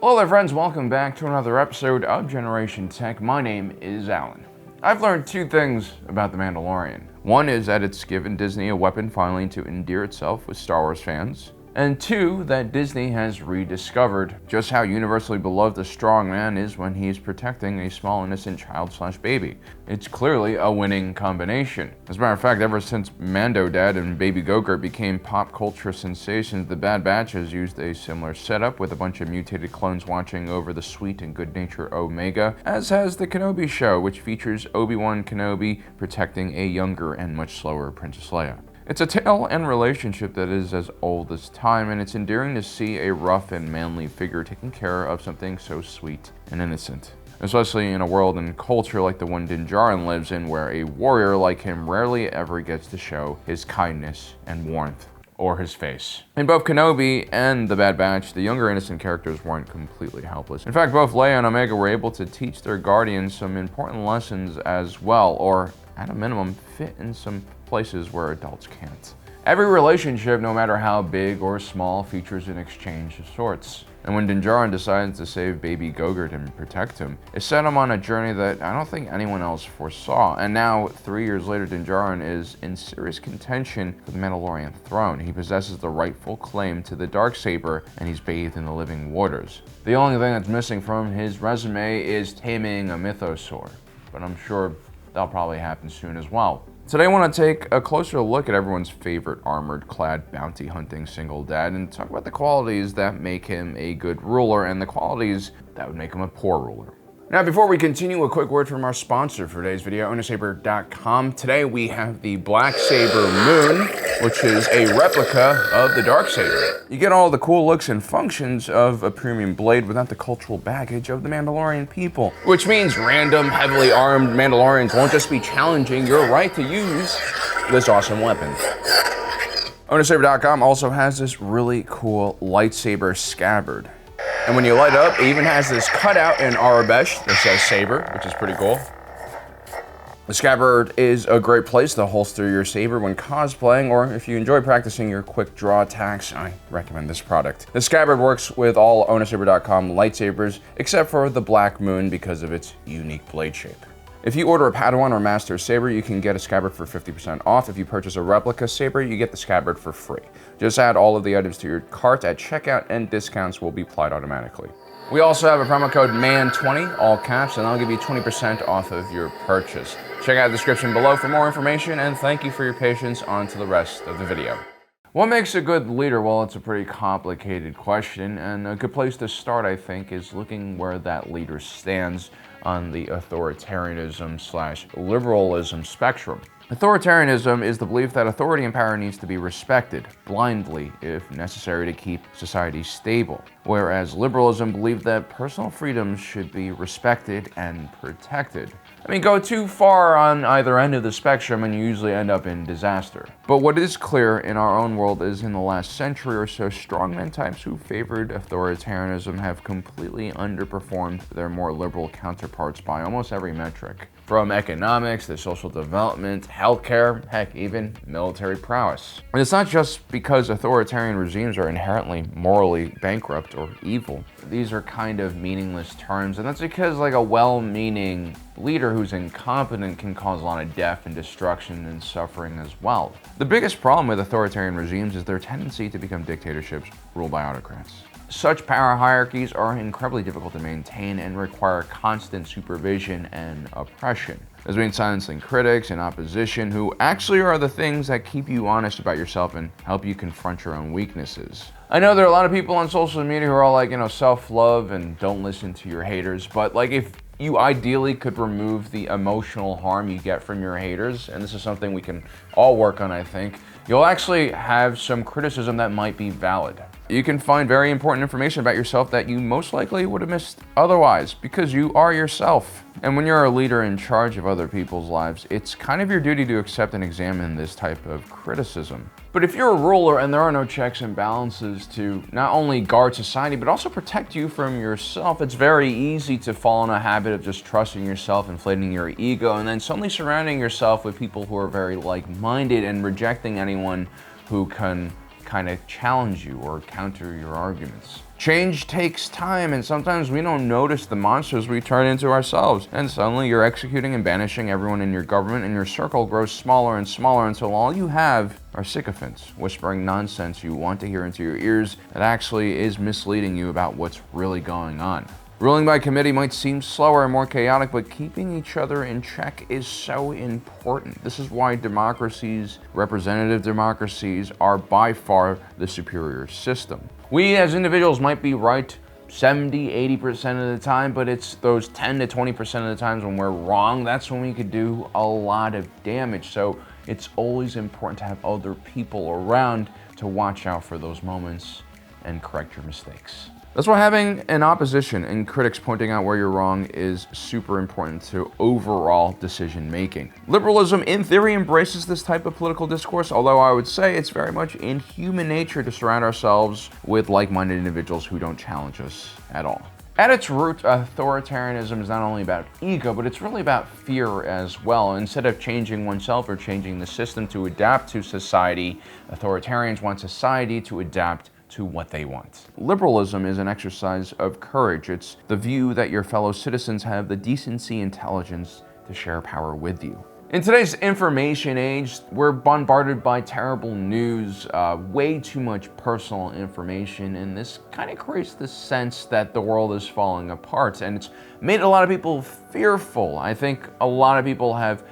Hello there friends, welcome back to another episode of Generation Tech. My name is Alan. I've learned two things about The Mandalorian. One is that it's given Disney a weapon finally to endear itself with Star Wars fans. And two, that Disney has rediscovered just how universally beloved a strong man is when he's protecting a small innocent child/baby. It's clearly a winning combination. As a matter of fact, ever since Mando Dad and Baby Go-Gurt became pop culture sensations, the Bad Batch has used a similar setup with a bunch of mutated clones watching over the sweet and good-natured Omega, as has the Kenobi show, which features Obi-Wan Kenobi protecting a younger and much slower Princess Leia. It's a tale and relationship that is as old as time, and it's endearing to see a rough and manly figure taking care of something so sweet and innocent. Especially in a world and culture like the one Djarin lives in, where a warrior like him rarely ever gets to show his kindness and warmth, or his face. In both Kenobi and the Bad Batch, the younger innocent characters weren't completely helpless. In fact, both Leia and Omega were able to teach their guardians some important lessons as well, or at a minimum, fit in some places where adults can't. Every relationship, no matter how big or small, features an exchange of sorts. And when Djarin decides to save Baby Go-Gurt and protect him, it set him on a journey that I don't think anyone else foresaw. And now, 3 years later, Djarin is in serious contention for the Mandalorian throne. He possesses the rightful claim to the Darksaber, and he's bathed in the living waters. The only thing that's missing from his resume is taming a mythosaur, but I'm sure that'll probably happen soon as well. Today I want to take a closer look at everyone's favorite armored-clad bounty hunting single dad and talk about the qualities that make him a good ruler and the qualities that would make him a poor ruler. Now, before we continue, a quick word from our sponsor for today's video, authoritarianism.com. Today we have the Black Saber Moon, which is a replica of the Darksaber. You get all the cool looks and functions of a premium blade without the cultural baggage of the Mandalorian people, which means random, heavily armed Mandalorians won't just be challenging your right to use this awesome weapon. authoritarianism.com also has this really cool lightsaber scabbard. And when you light it up, it even has this cutout in Arabesh that says saber, which is pretty cool. The scabbard is a great place to holster your saber when cosplaying, or if you enjoy practicing your quick draw attacks, I recommend this product. The scabbard works with all authoritarianism.com lightsabers, except for the Black Moon because of its unique blade shape. If you order a Padawan or Master Saber, you can get a scabbard for 50% off. If you purchase a Replica Saber, you get the scabbard for free. Just add all of the items to your cart at checkout and discounts will be applied automatically. We also have a promo code MAN20, all caps, and I'll give you 20% off of your purchase. Check out the description below for more information, and thank you for your patience. On to the rest of the video. What makes a good leader? Well, it's a pretty complicated question, and a good place to start, I think, is looking where that leader stands on the authoritarianism/liberalism spectrum. Authoritarianism is the belief that authority and power needs to be respected blindly if necessary to keep society stable, whereas liberalism believes that personal freedoms should be respected and protected. I mean, go too far on either end of the spectrum and you usually end up in disaster. But what is clear in our own world is in the last century or so, strongman types who favored authoritarianism have completely underperformed their more liberal counterparts by almost every metric. From economics to social development, healthcare, heck, even military prowess. And it's not just because authoritarian regimes are inherently morally bankrupt or evil. These are kind of meaningless terms, and that's because like a well-meaning leader who's incompetent can cause a lot of death and destruction and suffering as well. The biggest problem with authoritarian regimes is their tendency to become dictatorships ruled by autocrats. Such power hierarchies are incredibly difficult to maintain and require constant supervision and oppression. This means silencing critics and opposition who actually are the things that keep you honest about yourself and help you confront your own weaknesses. I know there are a lot of people on social media who are all like, self-love and don't listen to your haters, but like if you ideally could remove the emotional harm you get from your haters, and this is something we can all work on, I think, you'll actually have some criticism that might be valid. You can find very important information about yourself that you most likely would have missed otherwise, because you are yourself. And when you're a leader in charge of other people's lives, it's kind of your duty to accept and examine this type of criticism. But if you're a ruler and there are no checks and balances to not only guard society, but also protect you from yourself, it's very easy to fall in a habit of just trusting yourself, inflating your ego, and then suddenly surrounding yourself with people who are very like-minded and rejecting anyone who can kind of challenge you or counter your arguments. Change takes time, and sometimes we don't notice the monsters we turn into ourselves. And suddenly you're executing and banishing everyone in your government, and your circle grows smaller and smaller until all you have are sycophants, whispering nonsense you want to hear into your ears that actually is misleading you about what's really going on. Ruling by committee might seem slower and more chaotic, but keeping each other in check is so important. This is why democracies, representative democracies, are by far the superior system. We as individuals might be right 70–80% of the time, but it's those 10–20% of the times when we're wrong, that's when we could do a lot of damage. So it's always important to have other people around to watch out for those moments and correct your mistakes. That's why having an opposition and critics pointing out where you're wrong is super important to overall decision making. Liberalism, in theory, embraces this type of political discourse, although I would say it's very much in human nature to surround ourselves with like-minded individuals who don't challenge us at all. At its root, authoritarianism is not only about ego, but it's really about fear as well. Instead of changing oneself or changing the system to adapt to society, authoritarians want society to adapt to what they want. Liberalism is an exercise of courage. It's the view that your fellow citizens have the decency, intelligence to share power with you. In today's information age, we're bombarded by terrible news, way too much personal information, and this kind of creates the sense that the world is falling apart, and it's made a lot of people fearful. I think a lot of people have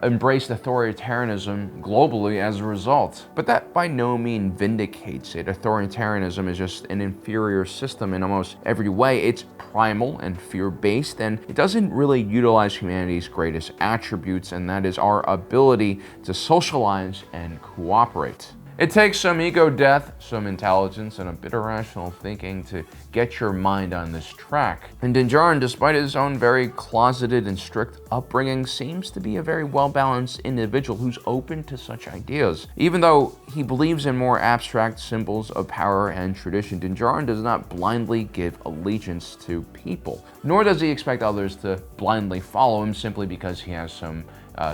embraced authoritarianism globally as a result. But that by no means vindicates it. Authoritarianism is just an inferior system in almost every way. It's primal and fear-based, and it doesn't really utilize humanity's greatest attributes, and that is our ability to socialize and cooperate. It takes some ego death, some intelligence, and a bit of rational thinking to get your mind on this track. And Djarin, despite his own very closeted and strict upbringing, seems to be a very well-balanced individual who's open to such ideas. Even though he believes in more abstract symbols of power and tradition, Djarin does not blindly give allegiance to people, nor does he expect others to blindly follow him simply because he has some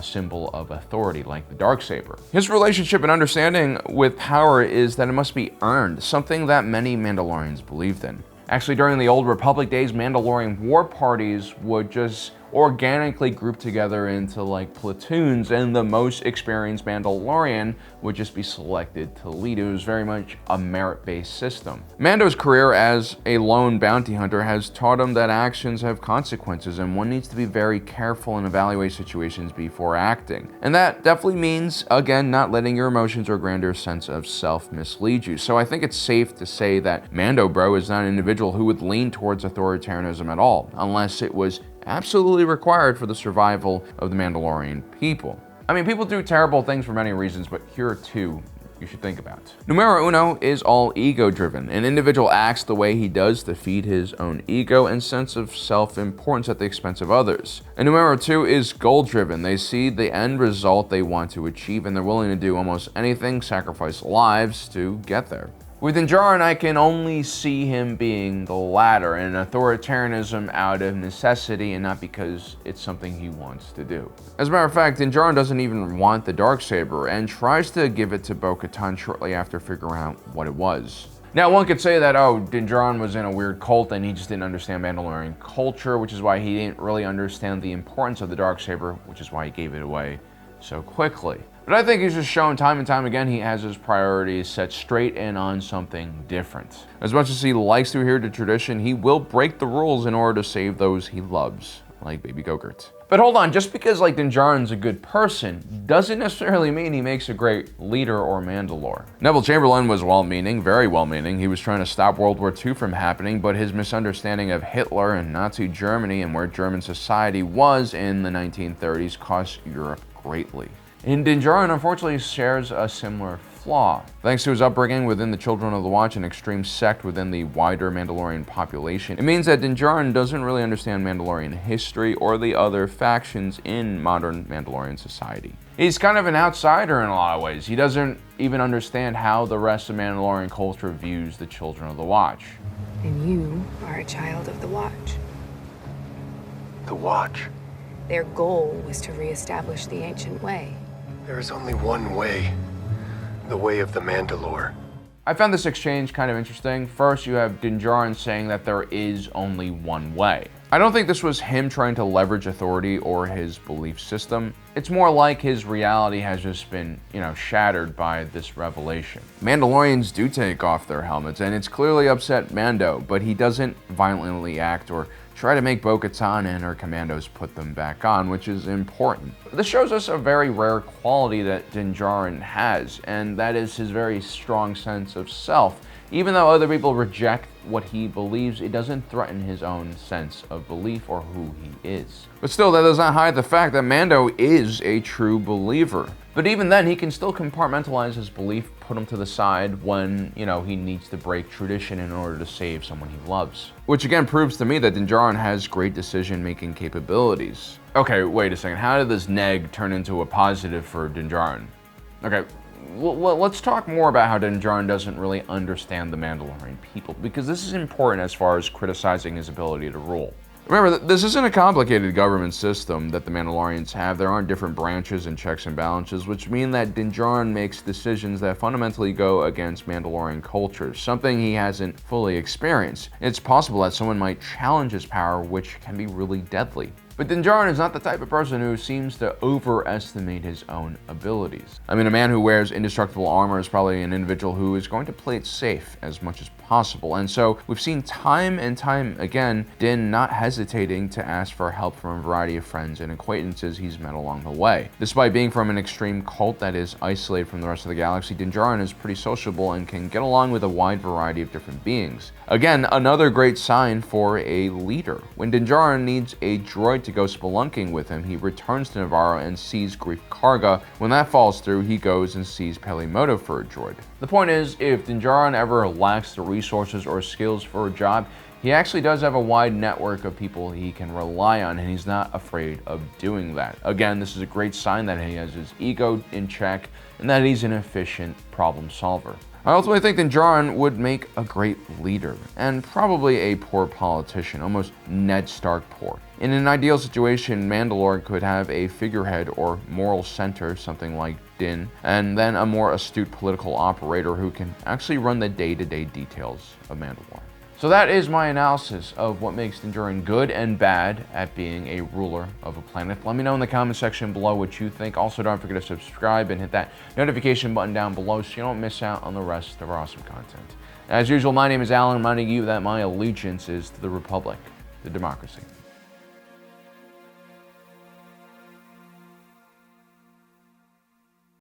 symbol of authority like the Darksaber. His relationship and understanding with power is that it must be earned, something that many Mandalorians believed in. Actually, during the Old Republic days, Mandalorian war parties would just organically group together into like platoons, and the most experienced Mandalorian would just be selected to lead. It was very much a merit-based system. Mando's career as a lone bounty hunter has taught him that actions have consequences, and one needs to be very careful and evaluate situations before acting. And that definitely means, again, not letting your emotions or grander sense of self mislead you. So I think it's safe to say that Mando Bro is not an individual who would lean towards authoritarianism at all, unless it was absolutely required for the survival of the Mandalorian people. I mean, people do terrible things for many reasons, but here are two you should think about. Numero uno is all ego-driven. An individual acts the way he does to feed his own ego and sense of self-importance at the expense of others. And numero two is goal-driven. They see the end result they want to achieve, and they're willing to do almost anything, sacrifice lives to get there. With Djarin, I can only see him being the latter, an authoritarianism out of necessity and not because it's something he wants to do. As a matter of fact, Djarin doesn't even want the Darksaber and tries to give it to bo-katan shortly after figuring out what it was. Now, one could say that, oh, Djarin was in a weird cult and he just didn't understand Mandalorian culture, which is why he didn't really understand the importance of the Darksaber, which is why he gave it away so quickly. But I think he's just shown time and time again he has his priorities set straight and on something different. As much as he likes to adhere to tradition, he will break the rules in order to save those he loves, like Baby Gogurt. But hold on, just because like Djarin's a good person doesn't necessarily mean he makes a great leader or Mandalore. Neville Chamberlain was well-meaning, very well-meaning. He was trying to stop World War II from happening, but his misunderstanding of Hitler and Nazi Germany and where German society was in the 1930s cost Europe greatly. And Djarin unfortunately shares a similar flaw. Thanks to his upbringing within the Children of the Watch, an extreme sect within the wider Mandalorian population, it means that Djarin doesn't really understand Mandalorian history or the other factions in modern Mandalorian society. He's kind of an outsider in a lot of ways. He doesn't even understand how the rest of Mandalorian culture views the Children of the Watch. And you are a child of the Watch. The Watch? Their goal was to reestablish the ancient way. There is only one way. The way of the Mandalore. I found this exchange kind of interesting. First, you have Djarin saying that there is only one way. I don't think this was him trying to leverage authority or his belief system. It's more like his reality has just been, shattered by this revelation. Mandalorians do take off their helmets, and it's clearly upset Mando, but he doesn't violently act or try to make bo-katan and her commandos put them back on, which is important. This shows us a very rare quality that Djarin has, and that is his very strong sense of self. Even though other people reject what he believes, it doesn't threaten his own sense of belief or who he is. But still, that does not hide the fact that Mando is a true believer. But even then, he can still compartmentalize his belief, put him to the side when, he needs to break tradition in order to save someone he loves. Which again proves to me that Djarin has great decision-making capabilities. Okay, wait a second. How did this neg turn into a positive for Djarin? Okay. Well, let's talk more about how Djarin doesn't really understand the Mandalorian people, because this is important as far as criticizing his ability to rule. Remember, this isn't a complicated government system that the Mandalorians have. There aren't different branches and checks and balances, which mean that Djarin makes decisions that fundamentally go against Mandalorian culture, something he hasn't fully experienced. It's possible that someone might challenge his power, which can be really deadly. But Djarin is not the type of person who seems to overestimate his own abilities. I mean, a man who wears indestructible armor is probably an individual who is going to play it safe as much as possible. And so we've seen time and time again Din not hesitating to ask for help from a variety of friends and acquaintances he's met along the way. Despite being from an extreme cult that is isolated from the rest of the galaxy, Djarin is pretty sociable and can get along with a wide variety of different beings. Again, another great sign for a leader. When Djarin needs a droid to go spelunking with him, he returns to Navarro and sees Grief Karga. When that falls through, he goes and sees Pelimoto for a droid. The point is, if Djarin ever lacks the resources or skills for a job, he actually does have a wide network of people he can rely on, and he's not afraid of doing that. Again, this is a great sign that he has his ego in check and that he's an efficient problem solver. I ultimately think Djarin would make a great leader, and probably a poor politician, almost Ned Stark poor. In an ideal situation, Mandalore could have a figurehead or moral center, something like Din, and then a more astute political operator who can actually run the day-to-day details of Mandalore. So that is my analysis of what makes Djarin good and bad at being a ruler of a planet. Let me know in the comment section below what you think. Also, don't forget to subscribe and hit that notification button down below so you don't miss out on the rest of our awesome content. As usual, my name is Alan, reminding you that my allegiance is to the Republic, the democracy.